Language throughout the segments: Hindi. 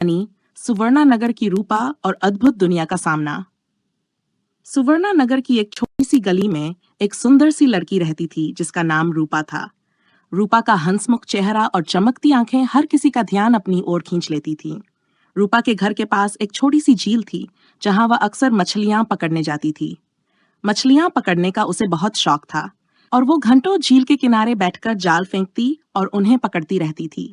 यानी सुवर्णा नगर की रूपा और अद्भुत दुनिया का सामना। सुवर्णा नगर की एक छोटी सी गली में एक सुंदर सी लड़की रहती थी जिसका नाम रूपा था। रूपा का हंसमुख चेहरा और चमकती आंखें हर किसी का ध्यान अपनी ओर खींच लेती थीं। रूपा के घर के पास एक छोटी सी झील थी जहां वह अक्सर मछलियां पकड़ने जाती थी। मछलियां पकड़ने का उसे बहुत शौक था और वो घंटों झील के किनारे बैठकर जाल फेंकती और उन्हें पकड़ती रहती थी।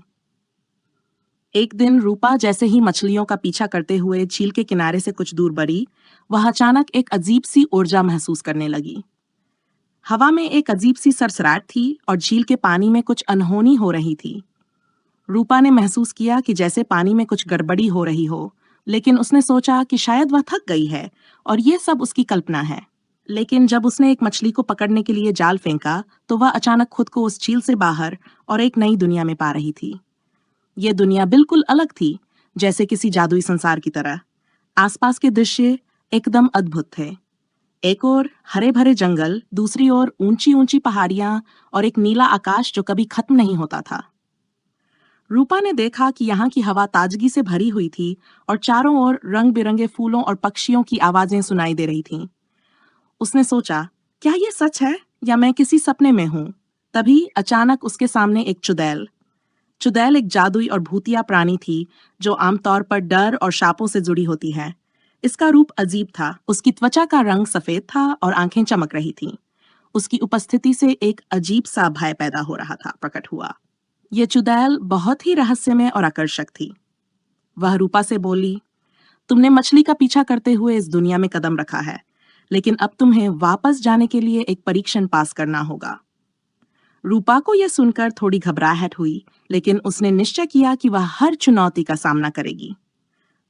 एक दिन रूपा जैसे ही मछलियों का पीछा करते हुए झील के किनारे से कुछ दूर बढ़ी, वह अचानक एक अजीब सी ऊर्जा महसूस करने लगी। हवा में एक अजीब सी सरसराहट थी और झील के पानी में कुछ अनहोनी हो रही थी। रूपा ने महसूस किया कि जैसे पानी में कुछ गड़बड़ी हो रही हो, लेकिन उसने सोचा कि शायद वह थक गई है और ये सब उसकी कल्पना है। लेकिन जब उसने एक मछली को पकड़ने के लिए जाल फेंका, तो वह अचानक खुद को उस झील से बाहर और एक नई दुनिया में पा रही थी। ये दुनिया बिल्कुल अलग थी, जैसे किसी जादुई संसार की तरह। आसपास के दृश्य एकदम अद्भुत थे। एक ओर हरे भरे जंगल, दूसरी ओर ऊंची ऊंची पहाड़ियां और एक नीला आकाश जो कभी खत्म नहीं होता था। रूपा ने देखा कि यहाँ की हवा ताजगी से भरी हुई थी और चारों ओर रंग बिरंगे फूलों और पक्षियों की आवाजें सुनाई दे रही थीं। उसने सोचा, क्या ये सच है या मैं किसी सपने में हूँ? तभी अचानक उसके सामने एक चुड़ैल। चुड़ैल एक जादुई और भूतिया प्राणी थी जो आमतौर पर डर और शापों से जुड़ी होती है। इसका रूप अजीब था, उसकी त्वचा का रंग सफेद था और आंखें चमक रही थीं। उसकी उपस्थिति से एक अजीब सा भय पैदा हो रहा था प्रकट हुआ। ये चुड़ैल बहुत ही रहस्यमय और आकर्षक थी। वह रूपा से बोली, तुमने मछली का पीछा करते हुए इस दुनिया में कदम रखा है, लेकिन अब तुम्हें वापस जाने के लिए एक परीक्षण पास करना होगा। रूपा को यह सुनकर थोड़ी घबराहट हुई, लेकिन उसने निश्चय किया कि वह हर चुनौती का सामना करेगी।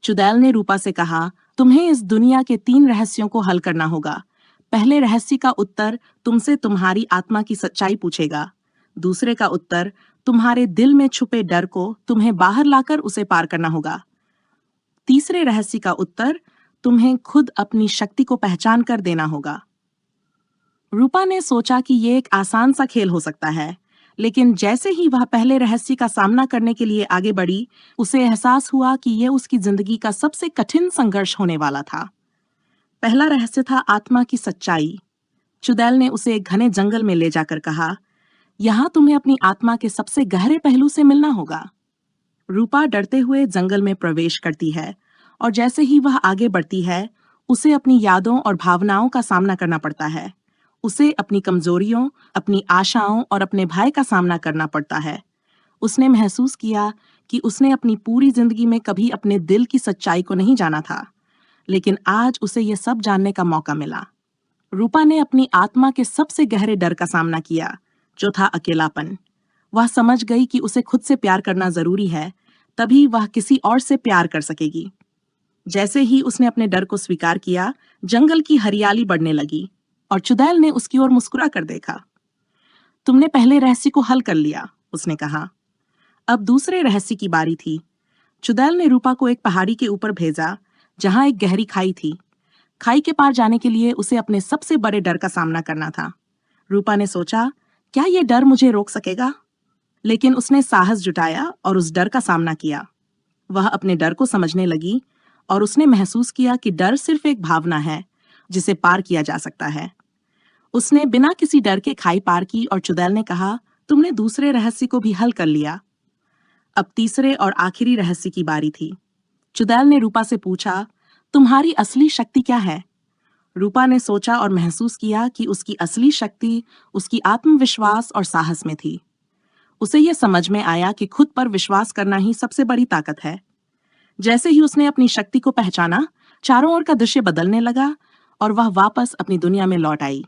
चुड़ैल ने रूपा से कहा, तुम्हें इस दुनिया के 3 रहस्यों को हल करना होगा। पहले रहस्य का उत्तर तुमसे तुम्हारी आत्मा की सच्चाई पूछेगा। दूसरे का उत्तर तुम्हारे दिल में छुपे डर को तुम्हें बाहर लाकर उसे पार करना होगा। तीसरे रहस्य का उत्तर तुम्हें खुद अपनी शक्ति को पहचान कर देना होगा। रूपा ने सोचा कि ये एक आसान सा खेल हो सकता है, लेकिन जैसे ही वह पहले रहस्य का सामना करने के लिए आगे बढ़ी, उसे एहसास हुआ कि यह उसकी जिंदगी का सबसे कठिन संघर्ष होने वाला था। पहला रहस्य था आत्मा की सच्चाई। चुड़ैल ने उसे एक घने जंगल में ले जाकर कहा, यहाँ तुम्हें अपनी आत्मा के सबसे गहरे पहलू से मिलना होगा। रूपा डरते हुए जंगल में प्रवेश करती है और जैसे ही वह आगे बढ़ती है, उसे अपनी यादों और भावनाओं का सामना करना पड़ता है। उसे अपनी कमजोरियों, अपनी आशाओं और अपने भय का सामना करना पड़ता है। उसने महसूस किया कि उसने अपनी पूरी जिंदगी में कभी अपने दिल की सच्चाई को नहीं जाना था, लेकिन आज उसे यह सब जानने का मौका मिला। रूपा ने अपनी आत्मा के सबसे गहरे डर का सामना किया, जो था अकेलापन। वह समझ गई कि उसे खुद से प्यार करना जरूरी है, तभी वह किसी और से प्यार कर सकेगी। जैसे ही उसने अपने डर को स्वीकार किया, जंगल की हरियाली बढ़ने लगी और चुड़ैल ने उसकी ओर मुस्कुरा कर देखा। तुमने पहले रहस्य को हल कर लिया, उसने कहा। अब दूसरे रहस्य की बारी थी। चुड़ैल ने रूपा को एक पहाड़ी के ऊपर भेजा, जहां एक गहरी खाई थी। खाई के पार जाने के लिए उसे अपने सबसे बड़े डर का सामना करना था। रूपा ने सोचा, क्या यह डर मुझे रोक सकेगा? लेकिन उसने साहस जुटाया और उस डर का सामना किया। वह अपने डर को समझने लगी और उसने महसूस किया कि डर सिर्फ एक भावना है जिसे पार किया जा सकता है। उसने बिना किसी डर के खाई पार की और चुड़ैल ने कहा, तुमने दूसरे रहस्य को भी हल कर लिया। अब तीसरे और आखिरी रहस्य की बारी थी। चुड़ैल ने रूपा से पूछा, तुम्हारी असली शक्ति क्या है? रूपा ने सोचा और महसूस किया कि उसकी असली शक्ति उसकी आत्मविश्वास और साहस में थी। उसे यह समझ में आया कि खुद पर विश्वास करना ही सबसे बड़ी ताकत है। जैसे ही उसने अपनी शक्ति को पहचाना, चारों ओर का दृश्य बदलने लगा और वह वापस अपनी दुनिया में लौट आई।